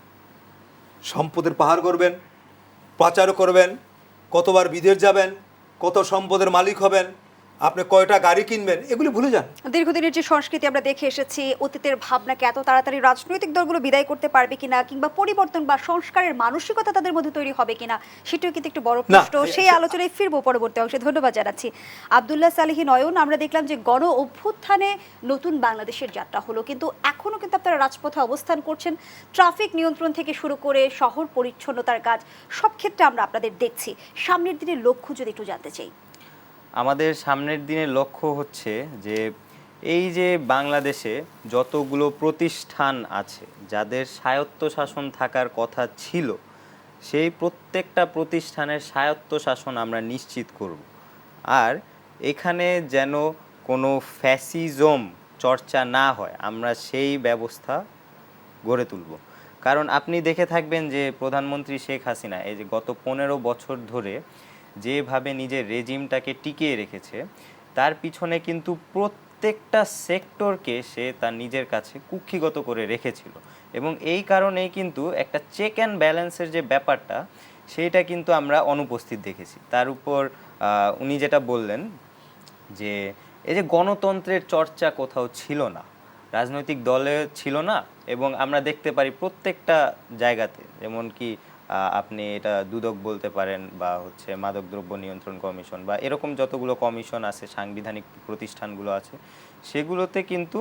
সম্পদের পাহাড় করবেন, প্রচারও করবেন, কতবার বিদেশ যাবেন, কত সম্পদের মালিক হবেন, আপনি কয়টা গাড়ি কিনবেন, এগুলি ভুলে যান। দীর্ঘদিনের যে সংস্কৃতি আমরা দেখে এসেছি, অতীতের ভাবনাকে এত তাড়াতাড়ি রাজনৈতিক দলগুলো বিদায় করতে পারবে কিনা, কিংবা পরিবর্তন বা সংস্কারের মানসিকতা তাদের মধ্যে তৈরি হবে কিনা, সেটাও কিন্তু একটু বড় প্রশ্ন। সেই আলোচনায় ফিরবো পরবর্তী অংশে। ধন্যবাদ জানাচ্ছি আব্দুল্লাহ সালেহী নয়ন। আমরা দেখলাম যে গণ অভ্যুত্থানে নতুন বাংলাদেশের যাত্রা হলো, কিন্তু এখনও কিন্তু আপনারা রাজপথে অবস্থান করছেন। ট্রাফিক নিয়ন্ত্রণ থেকে শুরু করে শহর পরিচ্ছন্নতার কাজ, সব ক্ষেত্রে আমরা আপনাদের দেখছি। সামনের দিনের লক্ষ্য যদি একটু জানতে চাই। আমাদের সামনের দিনের লক্ষ্য হচ্ছে যে এই যে বাংলাদেশে যতগুলো প্রতিষ্ঠান আছে, যাদের স্বায়ত্তশাসন থাকার কথা ছিল, সেই প্রত্যেকটা প্রতিষ্ঠানের স্বায়ত্তশাসন আমরা নিশ্চিত করব। আর এখানে যেন কোনো ফ্যাসিজম চর্চা না হয়, আমরা সেই ব্যবস্থা গড়ে তুলব। কারণ আপনি দেখে থাকবেন যে প্রধানমন্ত্রী শেখ হাসিনা এই যে গত 15 বছর ধরে যেভাবে নিজের রেজিমটাকে টিকিয়ে রেখেছে, তার পিছনে কিন্তু প্রত্যেকটা সেক্টরকে সে তার নিজের কাছে কুক্ষিগত করে রেখেছিল। এবং এই কারণেই কিন্তু একটা চেক অ্যান্ড ব্যালেন্সের যে ব্যাপারটা, সেইটা কিন্তু আমরা অনুপস্থিত দেখেছি। তার উপর উনি যেটা বললেন যে এই যে গণতন্ত্রের চর্চা কোথাও ছিল না, রাজনৈতিক দলে ছিল না, এবং আমরা দেখতে পারি প্রত্যেকটা জায়গাতে, যেমন কি আপনি এটা দুদক বলতে পারেন, বা হচ্ছে মাদকদ্রব্য নিয়ন্ত্রণ কমিশন, বা এরকম যতগুলো কমিশন আছে, সাংবিধানিক প্রতিষ্ঠানগুলো আছে, সেগুলোতে কিন্তু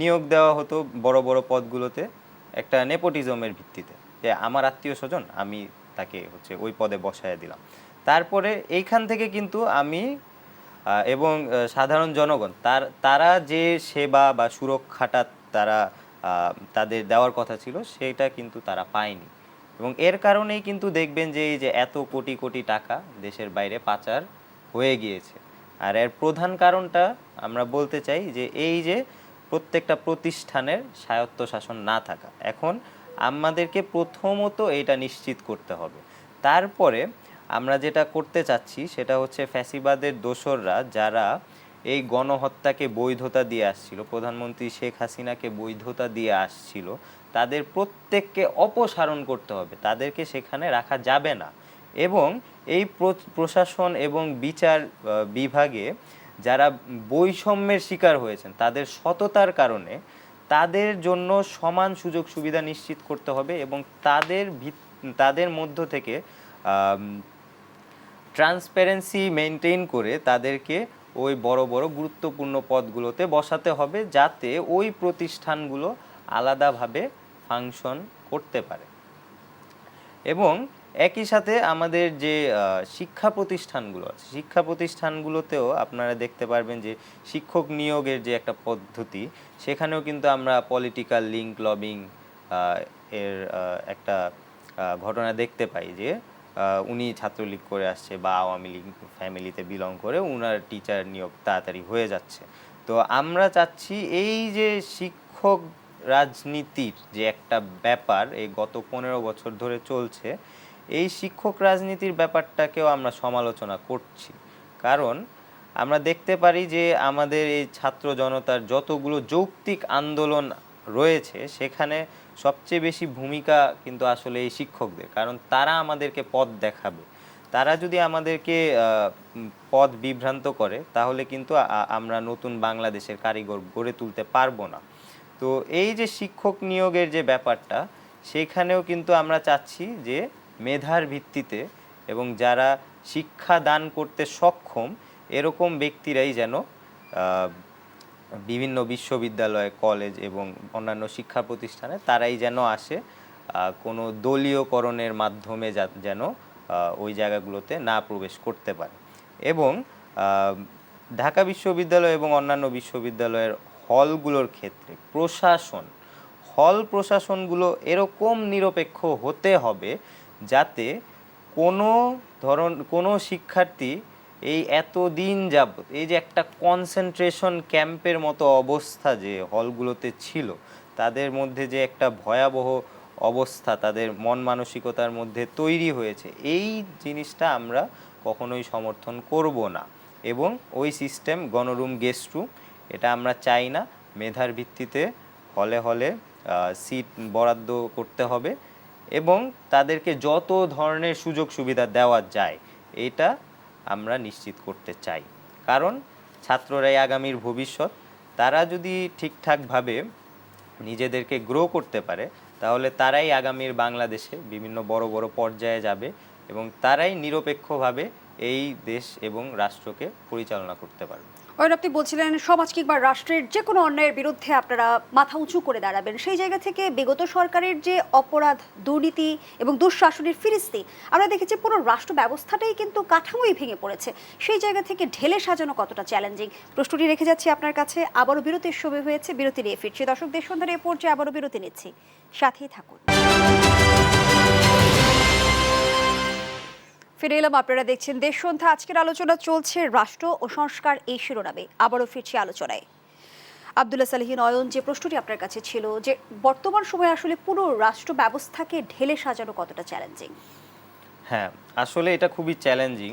নিয়োগ দেওয়া হতো বড় বড় পদগুলোতে একটা নেপোটিজমের ভিত্তিতে, যে আমার আত্মীয় স্বজন, আমি তাকে হচ্ছে ওই পদে বসায় দিলাম। তারপরে এইখান থেকে কিন্তু আমি এবং সাধারণ জনগণ তারা যে সেবা বা সুরক্ষাটা তারা তাদের দেওয়ার কথা ছিল সেটা কিন্তু তারা পায়নি। এবং এর কারণেই কিন্তু দেখবেন যে এই যে এত কোটি কোটি টাকা দেশের বাইরে পাচার হয়ে গিয়েছে। আর এর প্রধান কারণটা আমরা বলতে চাই যে এই যে প্রত্যেকটা প্রতিষ্ঠানের স্বায়ত্তশাসন না থাকা। এখন আমাদেরকে প্রথমত এটা নিশ্চিত করতে হবে। তারপরে আমরা যেটা করতে চাচ্ছি সেটা হচ্ছে ফ্যাসিবাদের দোসররা যারা এই গণহত্যাকে বৈধতা দিয়ে আসছিল, প্রধানমন্ত্রী শেখ হাসিনাকে বৈধতা দিয়ে আসছিল, তাদের প্রত্যেককে অপসারণ করতে হবে, তাদেরকে সেখানে রাখা যাবে না। এবং এই প্রশাসন এবং বিচার বিভাগে যারা বৈষম্যের শিকার হয়েছেন তাদের সততার কারণে তাদের জন্য সমান সুযোগ সুবিধা নিশ্চিত করতে হবে এবং তাদের মধ্য থেকে ট্রান্সপারেন্সি মেনটেন করে তাদেরকে ওই বড় বড় গুরুত্বপূর্ণ পদগুলোতে বসাতে হবে, যাতে ওই প্রতিষ্ঠানগুলো আলাদাভাবে ফাংশন করতে পারে। এবং একই সাথে আমাদের যে শিক্ষা প্রতিষ্ঠানগুলো আছে, শিক্ষা প্রতিষ্ঠানগুলোতেও আপনারা দেখতে পারবেন যে শিক্ষক নিয়োগের যে একটা পদ্ধতি, সেখানেও কিন্তু আমরা পলিটিক্যাল লিঙ্ক লবিং এর একটা ঘটনা দেখতে পাই যে উনি ছাত্রলীগ করে আসছে বা আওয়ামী লীগ ফ্যামিলিতে বিলং করে, উনার টিচার নিয়োগ তাড়াতাড়ি হয়ে যাচ্ছে। তো আমরা চাচ্ছি এই যে শিক্ষক রাজনীতির যে একটা ব্যাপার এই গত 15 বছর ধরে চলছে, এই শিক্ষক রাজনীতির ব্যাপারটাকেও আমরা সমালোচনা করছি। কারণ আমরা দেখতে পারি যে আমাদের এই ছাত্র জনতার যতগুলো যৌক্তিক আন্দোলন রয়েছে সেখানে সবচেয়ে বেশি ভূমিকা কিন্তু আসলে এই শিক্ষকদের। কারণ তারা আমাদেরকে পথ দেখাবে। তারা যদি আমাদেরকে পথ বিভ্রান্ত করে তাহলে কিন্তু আমরা নতুন বাংলাদেশের কারিগর গড়ে তুলতে পারবো না। তো এই যে শিক্ষক নিয়োগের যে ব্যাপারটা, সেইখানেও কিন্তু আমরা চাচ্ছি যে মেধার ভিত্তিতে এবং যারা শিক্ষা দান করতে সক্ষম এরকম ব্যক্তিরাই যেন বিভিন্ন বিশ্ববিদ্যালয়, কলেজ এবং অন্যান্য শিক্ষা প্রতিষ্ঠানে তারাই যেন আসে, কোনো দলীয়করণের মাধ্যমে যেন ওই জায়গাগুলোতে না প্রবেশ করতে পারে। এবং ঢাকা বিশ্ববিদ্যালয় এবং অন্যান্য বিশ্ববিদ্যালয়ের হলগুলোর ক্ষেত্রে প্রশাসনগুলো এরকম নিরপেক্ষ হতে হবে যাতে কোনো শিক্ষার্থী এই এতদিন যাবত এই যে একটা কনসেন্ট্রেশন ক্যাম্পের মতো অবস্থা যে হলগুলোতে ছিল, তাদের মধ্যে যে একটা ভয়াবহ অবস্থা তাদের মন মানসিকতার মধ্যে তৈরি হয়েছে, এই জিনিসটা আমরা কখনোই সমর্থন করব না। এবং ওই সিস্টেম গণরুম গেস্ট রুম এটা আমরা চাই না। মেধার ভিত্তিতে হলে হলে সিট বরাদ্দ করতে হবে এবং তাদেরকে যত ধরনের সুযোগ সুবিধা দেওয়া যায় এটা আমরা নিশ্চিত করতে চাই। কারণ ছাত্ররাই আগামীর ভবিষ্যৎ। তারা যদি ঠিকঠাকভাবে নিজেদেরকে গ্রো করতে পারে তাহলে তারাই আগামীর বাংলাদেশে বিভিন্ন বড় বড় পর্যায়ে যাবে এবং তারাই নিরপেক্ষভাবে এই দেশ এবং রাষ্ট্রকে পরিচালনা করতে পারবে। আপনি বলছিলেন সমাজ কিংবা রাষ্ট্রের যে কোনো অন্যায়ের বিরুদ্ধে আপনারা মাথা উঁচু করে দাঁড়াবেন। সেই জায়গা থেকে বিগত সরকারের যে অপরাধ, দুর্নীতি এবং দুঃশাসনের ফিরিস্তি আমরা দেখেছি, পুরো রাষ্ট্র ব্যবস্থাটাই কিন্তু কাঠামোই ভেঙে পড়েছে। সেই জায়গা থেকে ঢেলে সাজানো কতটা চ্যালেঞ্জিং, প্রশ্নটি রেখে যাচ্ছি আপনার কাছে। আবারও বিরতির সময় হয়েছে, বিরতি নিয়ে ফিরছি। দর্শক, দেশ সন্ধ্যার এ পর্যায়ে আবারও বিরতি নিচ্ছি, সাথেই থাকুন। ফিরে এলাম, আপনারা দেখছেন দেশ সন্ধ্যা। আজকের আলোচনা চলছে রাষ্ট্র ও সংস্কার এই শিরোনামে। আবারও ফিরছি আলোচনায়। আব্দুল্লাহ সালেহী নয়ন, যে প্রশ্নটি আপনার কাছে ছিল যে বর্তমান সময়ে আসলে পুরো রাষ্ট্র ব্যবস্থাকে ঢেলে সাজানো কতটা চ্যালেঞ্জিং? হ্যাঁ, আসলে এটা খুবই চ্যালেঞ্জিং।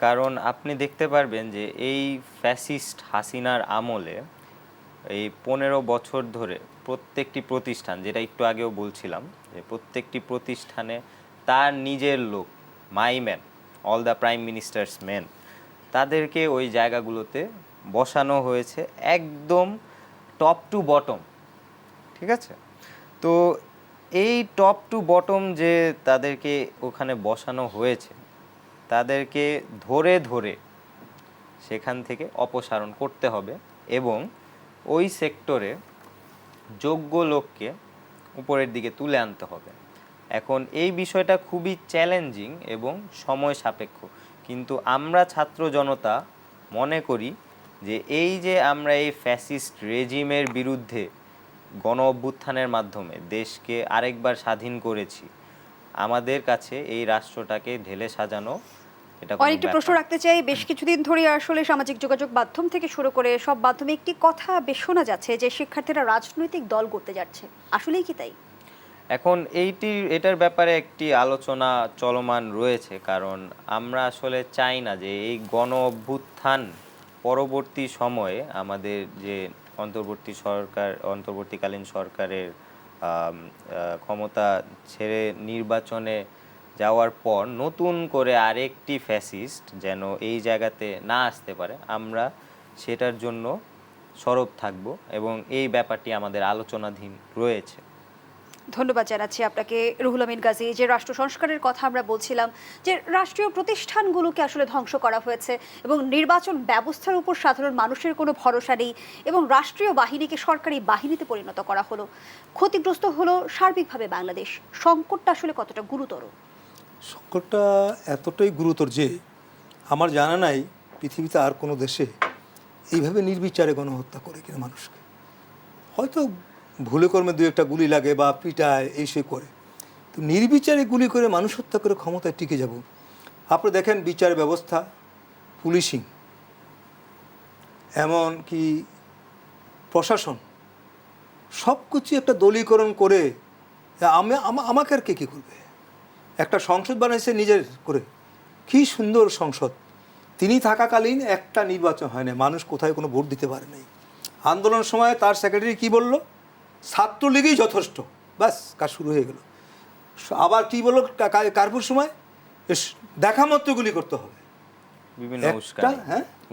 কারণ আপনি দেখতে পারবেন যে এই ফ্যাসিস্ট হাসিনার আমলে এই 15 বছর ধরে প্রত্যেকটি প্রতিষ্ঠান, যেটা একটু আগেও বলছিলাম, যে প্রত্যেকটি প্রতিষ্ঠানে তার নিজের লোক, মাই man, all the prime ministers man, তাদেরকে ওই জায়গাগুলোতে বসানো হয়েছে একদম টপ টু বটম। ঠিক আছে? তো এই টপ টু বটম যে তাদেরকে ওখানে বসানো হয়েছে, তাদেরকে ধরে ধরে সেখান থেকে অপসারণ করতে হবে এবং ওই সেক্টরে যোগ্য লোককে উপরের দিকে তুলে আনতে হবে। এখন এই বিষয়টা খুবই চ্যালেঞ্জিং এবং সময় সাপেক্ষ, কিন্তু আমরা ছাত্র জনতা মনে করি যে এই যে আমরা এই ফ্যাসিস্ট রেজিমের বিরুদ্ধে গণ অভ্যুত্থানের মাধ্যমে দেশকে আরেকবার স্বাধীন করেছি, আমাদের কাছে এই রাষ্ট্রটাকে ঢেলে সাজানো এটা কোনো অনেকটা প্রশ্ন ব্যাপার না। রাখতে চাই, বেশ কিছুদিন ধরে আসলে সামাজিক যোগাযোগ মাধ্যম থেকে শুরু করে সব মাধ্যমে একটি কথা বেশ শোনা যাচ্ছে যে শিক্ষার্থীরা রাজনৈতিক দল করতে যাচ্ছে, আসলেই কি তাই? এখন এটার ব্যাপারে একটি আলোচনা চলমান রয়েছে, কারণ আমরা আসলে চাই না যে এই গণ অভ্যুত্থান পরবর্তী সময়ে আমাদের যে অন্তর্বর্তীকালীন সরকারের ক্ষমতা ছেড়ে নির্বাচনে যাওয়ার পর নতুন করে আরেকটি ফ্যাসিস্ট যেন এই জায়গাতে না আসতে পারে, আমরা সেটার জন্য সরব থাকব এবং এই ব্যাপারটি আমাদের আলোচনাধীন রয়েছে। ধন্যবাদ জানাচ্ছি আপনাকে রুহুল আমিন গাজী। যে রাষ্ট্র সংস্কারের কথা আমরা বলছিলাম, যে রাষ্ট্রীয় প্রতিষ্ঠানগুলোকে আসলে ধ্বংস করা হয়েছে এবং নির্বাচন ব্যবস্থার উপর সাধারণ মানুষের কোনো ভরসা নেই এবং রাষ্ট্রীয় বাহিনীকে সরকারি বাহিনীতে পরিণত করা হলো, ক্ষতিগ্রস্ত হলো সার্বিকভাবে বাংলাদেশ। সংকটটা আসলে কতটা গুরুতর? সংকটটা এতটাই গুরুতর যে আমার জানা নাই পৃথিবীতে আর কোনো দেশে এইভাবে নির্বিচারে গণহত্যা করে কিনা মানুষকে। হয়তো ভুলে কর্মে দু একটা গুলি লাগে বা পিটায় এই সে করে, তো নির্বিচারে গুলি করে মানুষ হত্যা করে ক্ষমতায় টিকে যাব। আপনি দেখেন বিচার ব্যবস্থা, পুলিশিং, এমন কি প্রশাসন, সব কিছু একটা দলীয়করণ করে আমাকে আর কে কী করবে। একটা সংসদ বানাইছে নিজের করে, কী সুন্দর সংসদ। তিনি থাকাকালীন একটা নির্বাচন হয় না, মানুষ কোথায় কোনো ভোট দিতে পারে নাই। আন্দোলনের সময় তার সেক্রেটারি কি বলল, ছাত্রলীগই যথেষ্ট, ব্যাস কাজ শুরু হয়ে গেল। আবার কি বলল কার্পুর সময়, দেখা মতো গুলি করতে হবে, বিভিন্ন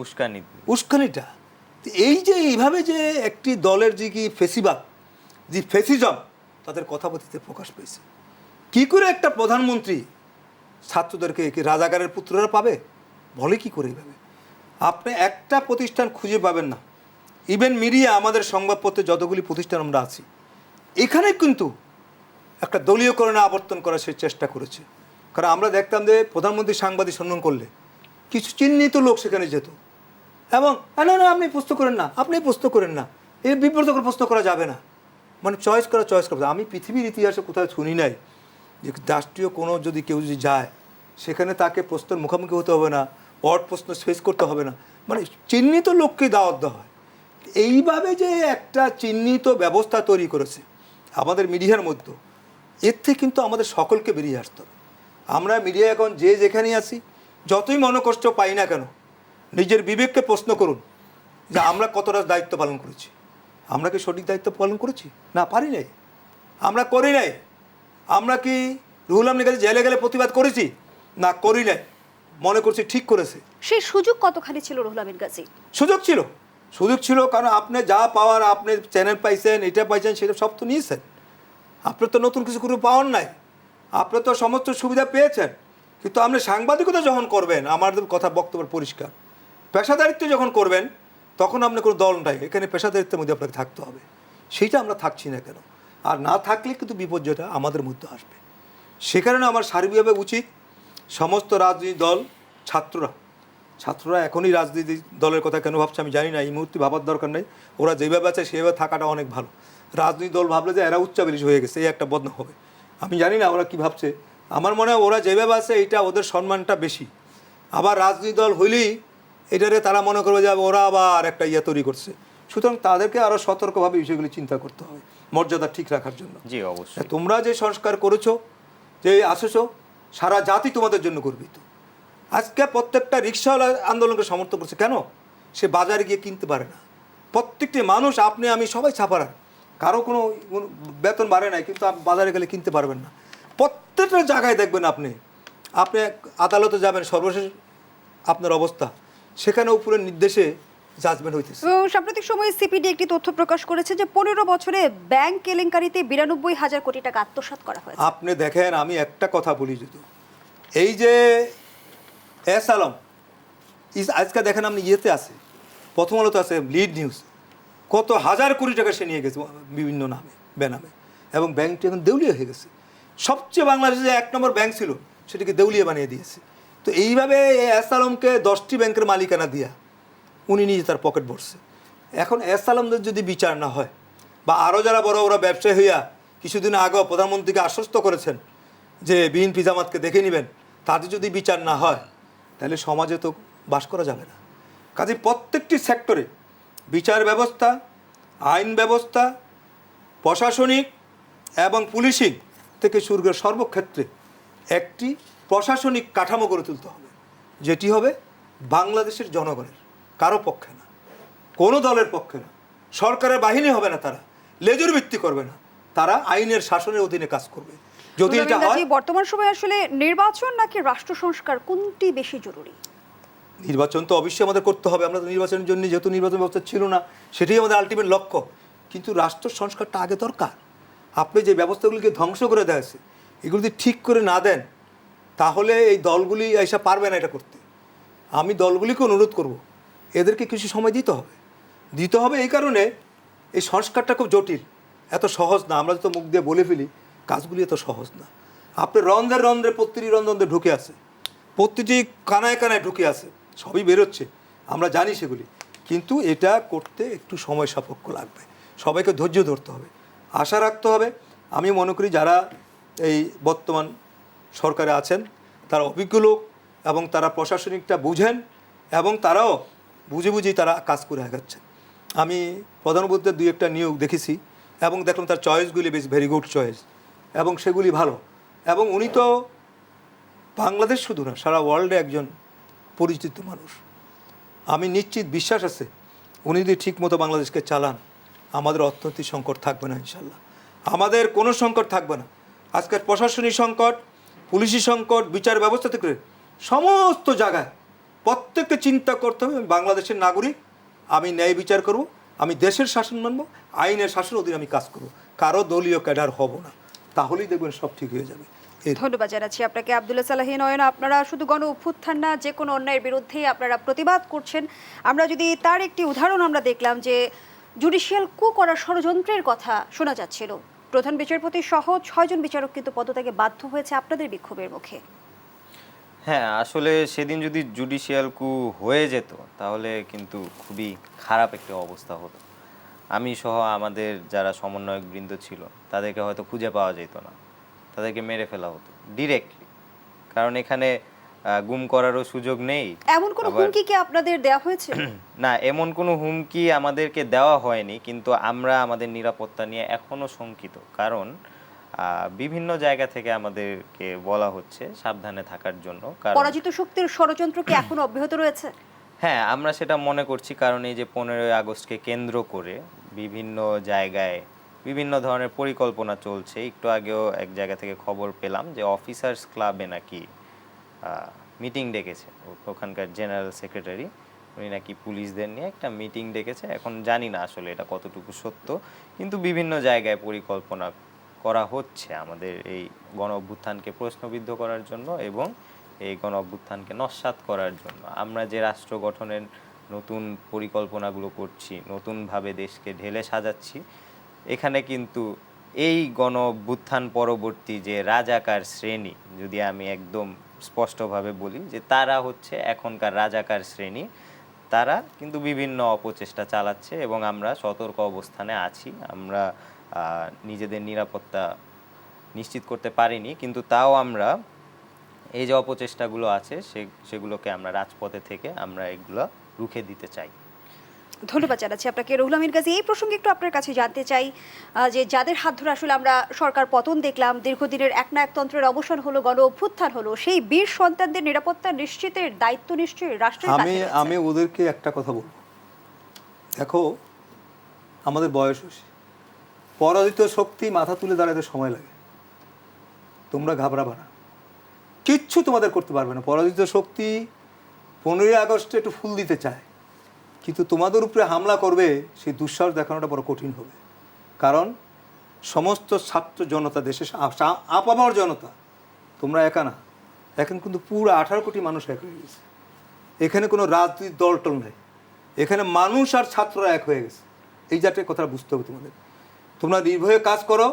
উস্কানি উস্কানিটা। এই যে এইভাবে যে একটি দলের যে কি ফেসিবাদ, যে ফেসিজম তাদের কথাবার্তিতে প্রকাশ পেয়েছে। কি করে একটা প্রধানমন্ত্রী ছাত্রদেরকে কি রাজাকারের পুত্ররা পাবে, বলে কি করে এইভাবে? আপনি একটা প্রতিষ্ঠান খুঁজে পাবেন না, ইভেন মিডিয়া, আমাদের সংবাদপত্রে যতগুলি প্রতিষ্ঠান আমরা আছি, এখানে কিন্তু একটা দলীয়করণে আবর্তন করার সে চেষ্টা করেছে। কারণ আমরা দেখতাম যে প্রধানমন্ত্রী সাংবাদিক সম্মেলন করলে কিছু চিহ্নিত লোক সেখানে যেত এবং না না আপনি প্রশ্ন করেন না, আপনি প্রশ্ন করেন না, এই বিব্রতকর প্রশ্ন করা যাবে না, মানে চয়েস করা। আমি পৃথিবীর ইতিহাসে কোথাও শুনি নাই যে রাষ্ট্রীয় কোনো যদি কেউ যদি যায় সেখানে তাকে প্রশ্নের মুখোমুখি হতে হবে না, অড প্রশ্ন ফেস করতে হবে না, মানে চিহ্নিত লোককে দাওয়াত দেওয়া হয়। এইভাবে যে একটা চিহ্নিত ব্যবস্থা তৈরি করেছে আমাদের মিডিয়ার মধ্যে, এর থেকে কিন্তু আমাদের সকলকে বেরিয়ে আসতে হবে। আমরা মিডিয়া এখন যে যেখানেই আছি, যতই মনোকষ্ট পাই না কেন, নিজের বিবেককে প্রশ্ন করুন যে আমরা কতটা দায়িত্ব পালন করেছি। আমরা কি সঠিক দায়িত্ব পালন করেছি? না, পারি নাই, আমরা করি নাই। আমরা কি রুহুল আমিনের কাছে জেলে গেলে প্রতিবাদ করেছি? না, করি নাই, মনে করছি ঠিক করেছে। সেই সুযোগ কতখানি ছিল রুহুল আমিন গাজী? সুযোগ ছিল, কারণ আপনি যা পাওয়ার, আপনি চ্যানেল পাইছেন, এটা পাইছেন, সেটা সব তো নিয়েছেন। আপনি তো নতুন কিছু করে পাওয়ার নাই, আপনি তো সমস্ত সুবিধা পেয়েছেন। কিন্তু আপনি সাংবাদিকতা যখন করবেন, আমাদের কথা বক্তব্য পরিষ্কার, পেশাদারিত্ব যখন করবেন, তখন আপনি কোনো দল নাই, এখানে পেশাদারিত্বের মধ্যে আপনাকে থাকতে হবে। সেইটা আমরা থাকছি না কেন? আর না থাকলে কিন্তু বিপর্যয়টা আমাদের মধ্যে আসবে। সে কারণে আমার সার্বিকভাবে উচিত সমস্ত রাজনৈতিক দল, ছাত্ররা এখনই রাজনীতি দলের কথা কেন ভাবছে আমি জানি না, এই মুহূর্তে ভাবার দরকার নেই। ওরা যেভাবে আছে সেভাবে থাকাটা অনেক ভালো। রাজনৈতিক দল ভাবলে যে এরা উচ্চাভিলাষী হয়ে গেছে, এই একটা বদনাম হবে। আমি জানি না ওরা কি ভাবছে, আমার মনে হয় ওরা যেভাবে আছে এইটা ওদের সম্মানটা বেশি। আবার রাজনৈতিক দল হইলেই এটারে তারা মনে করবে যে ওরা আবার একটা ইয়ে তৈরি করছে। সুতরাং তাদেরকে আরও সতর্কভাবে বিষয়গুলি চিন্তা করতে হবে মর্যাদা ঠিক রাখার জন্য। জি অবশ্যই। তোমরা যে সংস্কার করেছো, যে আসেছো, সারা জাতি তোমাদের জন্য গর্বিত। আজকে প্রত্যেকটা রিক্সাওয়ালা আন্দোলনকে সমর্থন করছে। কেন? সে বাজারে গিয়ে কিনতে পারে না। প্রত্যেকটি মানুষ, আপনি আমি সবাই ছাপারা, কারো কোনো বেতন বাড়ে নাই, কিন্তু আপনি বাজারে গেলে কিনতে পারবেন না। প্রত্যেকটা জায়গায় দেখবেন, আপনি আদালতে যাবেন, সর্বশেষ আপনার অবস্থা সেখানে উপরের নির্দেশে জাজমেন্ট হইতেছে। সাম্প্রতিক সময়ে সিপিডি একটি তথ্য প্রকাশ করেছে যে 15 বছরে ব্যাংক কেলেঙ্কারিতে 92,000 কোটি টাকা আত্মসাৎ করা হয়েছে। আপনি দেখেন, আমি একটা কথা বলি, যদি এই যে এস আলম আজকে দেখেন আপনি ইয়েতে আছে, প্রথম আলোতে আছে, লিড নিউজ, কত হাজার কোটি টাকা সে নিয়ে গেছে বিভিন্ন নামে, বেনামে, এবং ব্যাংকটি এখন দেউলিয়া হয়ে গেছে। সবচেয়ে বাংলাদেশে যে 1 নম্বর ব্যাংক ছিল সেটাকে দেউলিয়া বানিয়ে দিয়েছে। তো এইভাবে এস আলমকে 10টি ব্যাংকের মালিকানা দিয়া উনি নিজে তার পকেট ভরছে। এখন এস আলমদের যদি বিচার না হয়, বা আরও যারা বড় বড় ব্যবসায়ী হইয়া কিছুদিন আগেও প্রধানমন্ত্রীকে আশ্বস্ত করেছেন যে বিএনপি জামাতকে দেখে নেবেন, তাদের যদি বিচার না হয় তাহলে সমাজে তো বাস করা যাবে না। কাজে প্রত্যেকটি সেক্টরে বিচার ব্যবস্থা, আইন ব্যবস্থা, প্রশাসনিক এবং পুলিশিং থেকে শুরু করে সর্বক্ষেত্রে একটি প্রশাসনিক কাঠামো গড়ে তুলতে হবে, যেটি হবে বাংলাদেশের জনগণের, কারো পক্ষে না, কোনো দলের পক্ষে না। সরকারের বাহিনী হবে না, তারা লেজুর ভিত্তি করবে না, তারা আইনের শাসনের অধীনে কাজ করবে। যদি এটা হয়, বর্তমান সময়ে আসলে নির্বাচন নাকি রাষ্ট্র সংস্কার কোনটি বেশি জরুরি? নির্বাচন তো অবশ্যই আমাদের করতে হবে। আমরা তো নির্বাচনের জন্য, যেহেতু নির্বাচন ব্যবস্থা ছিল না, সেটাই আমাদের আলটিমেট লক্ষ্য। কিন্তু রাষ্ট্র সংস্কারটা আগে দরকার। আপনি যে ব্যবস্থাগুলিকে ধ্বংস করে দিয়েছে, এগুলো যদি ঠিক করে না দেন তাহলে এই দলগুলি এসে পারবে না এটা করতে। আমি দলগুলিকে অনুরোধ করব, এদেরকে কিছু সময় দিতে হবে। এই কারণে এই সংস্কারটা খুব জটিল, এত সহজ না। আমরা তো মুখ দিয়ে বলে ফেলি, কাজগুলি এত সহজ না। আপনি রন্ধ্রে প্রতিটি রন্ধ্রে ঢুকে আছে, প্রতিটি কানায় কানায় ঢুকে আছে, সবই বেরোচ্ছে, আমরা জানি সেগুলি। কিন্তু এটা করতে একটু সময় সাপেক্ষ লাগবে, সবাইকে ধৈর্য ধরতে হবে, আশা রাখতে হবে। আমি মনে করি যারা এই বর্তমান সরকারে আছেন তারা অভিজ্ঞ লোক, এবং তারা প্রশাসনিকটা বুঝেন, এবং তারাও বুঝেই তারা কাজ করে আগাচ্ছেন। আমি প্রধানমন্ত্রীর 2-1টা নিয়োগ দেখেছি, এবং দেখলাম তার চয়েসগুলি বেশ ভেরি গুড চয়েস, এবং সেগুলি ভালো। এবং উনি তো বাংলাদেশ শুধু না, সারা ওয়ার্ল্ডে একজন পরিচিত মানুষ। আমি নিশ্চিত, বিশ্বাস আছে, উনি যদি ঠিকমতো বাংলাদেশকে চালান, আমাদের অর্থনৈতিক সংকট থাকবে না ইনশাল্লাহ, আমাদের কোনো সংকট থাকবে না। আজকের প্রশাসনিক সংকট, পুলিশি সংকট, বিচার ব্যবস্থা থেকে সমস্ত জায়গায় প্রত্যেককে চিন্তা করতে হবে, আমি বাংলাদেশের নাগরিক, আমি ন্যায় বিচার করব, আমি দেশের শাসন মানব, আইনের শাসনের অধীনে আমি কাজ করব, কারো দলীয় ক্যাডার হব না, তাহলেই দেখবেন সব ঠিক হয়ে যাবে। ধন্যবাদ জানাচ্ছি আপনাকে আব্দুল্লাহ সালাহি নয়ন। আপনারা শুধু গণ অভ্যুত্থান না, যে কোনো অন্যায়ের বিরুদ্ধেই আপনারা প্রতিবাদ করছেন। আমরা যদি তার একটি উদাহরণ আমরা দেখলাম যে জুডিশিয়াল কু করার ষড়যন্ত্রের কথা শোনা যাচ্ছিল, প্রধান বিচারপতি সহ 6 জন বিচারক কিন্তু পদত্যাগে বাধ্য হয়েছে আপনাদের বিক্ষোভের মুখে। হ্যাঁ, আসলে সেদিন যদি জুডিশিয়াল কু হয়ে যেত তাহলে কিন্তু খুবই খারাপ একটা অবস্থা হতো। আমি সহ আমাদের যারা সমন্বয়ক বৃন্দ ছিল তাদেরকে হয়তো খুঁজে পাওয়া যেত না, তাদেরকে মেরে ফেলা হতো ডিরেক্টলি। কারণ এখানে গুম করারও সুযোগ নেই। এমন কোনো হুমকি কি আপনাদের দেওয়া হয়েছে? না, এমন কোনো হুমকি আমাদেরকে দেওয়া হয়নি, কিন্তু আমরা আমাদের নিরাপত্তা নিয়ে এখনো শঙ্কিত। কারণ বিভিন্ন জায়গা থেকে আমাদেরকে বলা হচ্ছে সাবধানে থাকার জন্য। পরাজিত শক্তির ষড়যন্ত্র কি এখনো অব্যাহত রয়েছে? হ্যাঁ, আমরা সেটা মনে করছি। কারণ এই যে 15ই আগস্টকে কেন্দ্র করে বিভিন্ন জায়গায় বিভিন্ন ধরনের পরিকল্পনা চলছে। একটু আগেও এক জায়গা থেকে খবর পেলাম যে অফিসার্স ক্লাবে নাকি মিটিং ডেকেছে, ওখানকার জেনারেল সেক্রেটারি, উনি নাকি পুলিশদের নিয়ে একটা মিটিং ডেকেছে। এখন জানি না আসলে এটা কতটুকু সত্য, কিন্তু বিভিন্ন জায়গায় পরিকল্পনা করা হচ্ছে আমাদের এই গণ অভ্যুত্থানকে প্রশ্নবিদ্ধ করার জন্য এবং এই গণ অভ্যুত্থানকে নস্যাৎ করার জন্য। আমরা যে রাষ্ট্র গঠনের নতুন পরিকল্পনাগুলো করছি, নতুনভাবে দেশকে ঢেলে সাজাচ্ছি, এখানে কিন্তু এই গণ অভ্যুত্থান পরবর্তী যে রাজাকার শ্রেণী, যদি আমি একদম স্পষ্টভাবে বলি যে তারা হচ্ছে এখনকার রাজাকার শ্রেণী, তারা কিন্তু বিভিন্ন অপচেষ্টা চালাচ্ছে এবং আমরা সতর্ক অবস্থানে আছি। আমরা নিজেদের নিরাপত্তা নিশ্চিত করতে পারিনি, কিন্তু তাও আমরা এই যে অপচেষ্টাগুলো আছে সেগুলোকে আমরা রাজপথে থেকে আমরা এগুলো রুখে দিতে চাই। ধন্যবাদ জানাচ্ছি আপনাকে রুহুল আমিন গাজী। এই প্রসঙ্গে একটু আপনার কাছে জানতে চাই যে যাদের হাত ধরে আসলে আমরা সরকার পতন দেখলাম, দীর্ঘদিনের একনায়কতন্ত্রের অবসান হলো, গণ অভ্যুত্থান হলো, সেই বীর সন্তানদের নিরাপত্তা নিশ্চিতের দায়িত্ব নিশ্চয়ই রাষ্ট্রের কাছে রয়েছে। আমি ওদেরকে একটা কথা বলবো, দেখো আমাদের বয়স হয়েছে, পরাজিত শক্তি মাথা তুলে দাঁড়াতে সময় লাগে, তোমরা ঘাবড়াবা না, কিচ্ছু তোমাদের করতে পারবে না। পরাজিত শক্তি 15ই আগস্টে একটু ফুল দিতে চায়, কিন্তু তোমাদের উপরে হামলা করবে সেই দুঃসাহস দেখানোটা বড় কঠিন হবে। কারণ সমস্ত ছাত্র জনতা, দেশের আপামর জনতা, তোমরা একা না, এখন কিন্তু পুরো 18 কোটি মানুষ এক হয়ে গেছে। এখানে কোনো রাজনৈতিক দলটল নেই, এখানে মানুষ আর ছাত্ররা এক হয়ে গেছে। এই জাতীয় কথা বুঝতে হবে তোমাদের। তোমরা নির্ভয়ে কাজ করো,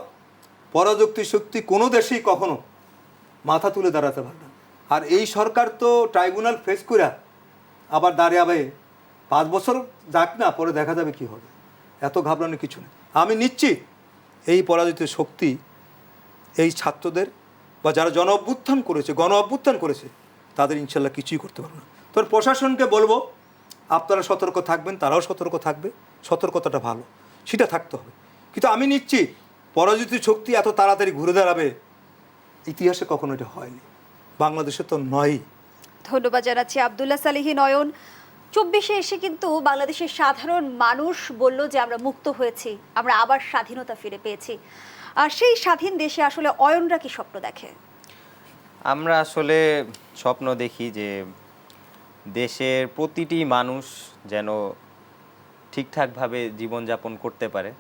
পরাযুক্তি শক্তি কোনো দেশেই কখনো মাথা তুলে দাঁড়াতে পারে না। আর এই সরকার তো ট্রাইব্যুনাল ফেস করে আবার দাঁড়াবে 5 বছর যাক না, পরে দেখা যাবে কি হবে। এত ঘাবড়ানোর কিছু নেই। আমি নিশ্চিত এই পরাজিত শক্তি এই ছাত্রদের বা যারা গণ অভ্যুত্থান করেছে তাদের ইনশাল্লাহ কিছুই করতে পারবে না। তো প্রশাসনকে বলবো আপনারা সতর্ক থাকবেন, তারাও সতর্ক থাকবে। সতর্কতাটা ভালো, সেটা থাকতে হবে। কিন্তু আমি নিশ্চিত পরাজিত শক্তি এত তাড়াতাড়ি ঘুরে দাঁড়াবে ইতিহাসে কখনো এটা হয়নি, বাংলাদেশে তো নয়ই। ধন্যবাদ জানাচ্ছি আব্দুল্লাহ সালেহী নয়ন। 24-এ এসে কিন্তু বাংলাদেশের সাধারণ মানুষ বলল যে আমরা মুক্ত হয়েছি, আমরা আবার স্বাধীনতা ফিরে পেয়েছি। আর সেই স্বাধীন দেশে আসলে অয়নরা কি স্বপ্ন দেখে? আমরা আসলে স্বপ্ন দেখি যে দেশের প্রতিটি মানুষ যেন ঠিকঠাকভাবে জীবনযাপন করতে পারে,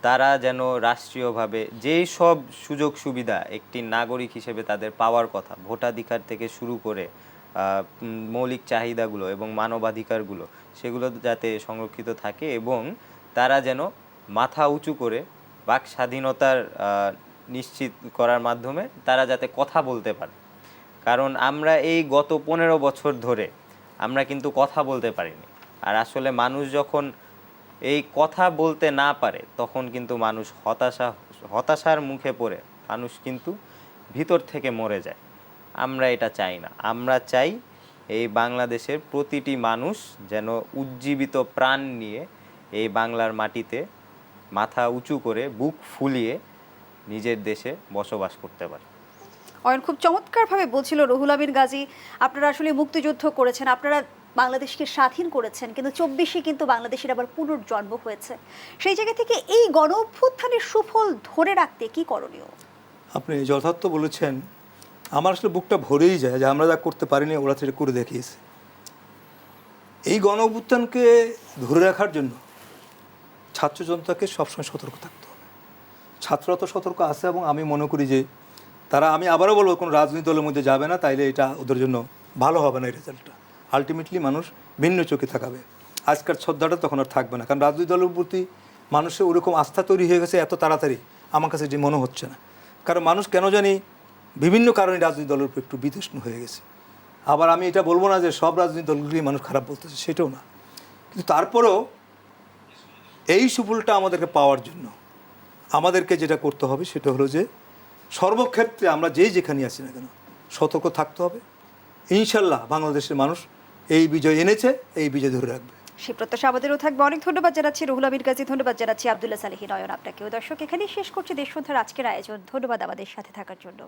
তারা যেন রাষ্ট্রীয়ভাবে যেই সব সুযোগ সুবিধা একটি নাগরিক হিসেবে তাদের পাওয়ার কথা, ভোটাধিকার থেকে শুরু করে মৌলিক চাহিদাগুলো এবং মানবাধিকারগুলো, সেগুলো যাতে সংরক্ষিত থাকে এবং তারা যেন মাথা উঁচু করে বাক স্বাধীনতার নিশ্চিত করার মাধ্যমে তারা যাতে কথা বলতে পারে। কারণ আমরা এই গত 15 বছর ধরে আমরা কিন্তু কথা বলতে পারিনি। আর আসলে মানুষ যখন এই কথা বলতে না পারে তখন কিন্তু মানুষ হতাশার মুখে পড়ে মানুষ কিন্তু ভিতর থেকে মরে যায়। আমরা এটা চাই না। আমরা চাই এই বাংলাদেশের প্রতিটি মানুষ যেন উজ্জীবিত প্রাণ নিয়ে এই বাংলার মাটিতে মাথা উঁচু করে বুক ফুলিয়ে নিজের দেশে বসবাস করতে পারে। অয়ন খুব চমৎকারভাবে বলছিল রুহুল আমিন গাজী, আপনারা আসলে মুক্তিযুদ্ধ করেছেন, আপনারা বাংলাদেশকে স্বাধীন করেছেন, কিন্তু 24-এ কিন্তু বাংলাদেশের আবার পুনর্জন্ম হয়েছে। সেই জায়গা থেকে এই গণ অভ্যুত্থানের সুফল ধরে রাখতে কি করণীয়? আপনি যথার্থ বলেছেন। আমার আসলে বুকটা ভরেই যায় যে আমরা যা করতে পারিনি ওরা সেটা করে দেখিয়েছে। এই গণ অভ্যুত্থানকে ধরে রাখার জন্য ছাত্র জনতাকে সবসময় সতর্ক থাকতে হবে। ছাত্ররা তো সতর্ক আছে এবং আমি মনে করি যে তারা, আমি আবারও বলবো, কোনো রাজনৈতিক দলের মধ্যে যাবে না, তাইলে এটা ওদের জন্য ভালো হবে না। এই রেজাল্টটা আলটিমেটলি মানুষ ভিন্ন চোখে থাকাবে। আজকের শ্রদ্ধাটা তখন আর থাকবে না, কারণ রাজনৈতিক দলের প্রতি মানুষের ওরকম আস্থা তৈরি হয়ে গেছে এত তাড়াতাড়ি, আমার কাছে যে মনে হচ্ছে না। কারণ মানুষ কেন জানি বিভিন্ন কারণে রাজনৈতিক দলের উপর একটু বিতৃষ্ণ হয়ে গেছে। আবার আমি এটা বলবো না যে সব রাজনৈতিক দলগুলি মানুষ খারাপ বলতেছে, সেটাও না। কিন্তু তারপরেও এই সুফলটা আমাদেরকে পাওয়ার জন্য আমাদেরকে যেটা করতে হবে সেটা হলো যে সর্বক্ষেত্রে আমরা যেখানে আছি না কেন সতর্ক থাকতে হবে। ইনশাল্লাহ বাংলাদেশের মানুষ এই বিজয় এনেছে, এই বিজয় ধরে রাখবে। সেই প্রত্যাশা আমাদেরও থাকবে। অনেক ধন্যবাদ জানাচ্ছি রুহুল আমিন গাজী, ধন্যবাদ জানাচ্ছি আব্দুল্লাহ সালেহী নয়ন আপনাকেও। দর্শক, এখানেই শেষ করছি দেশবন্ধুর আজকের আয়োজন। ধন্যবাদ আমাদের সাথে থাকার জন্য।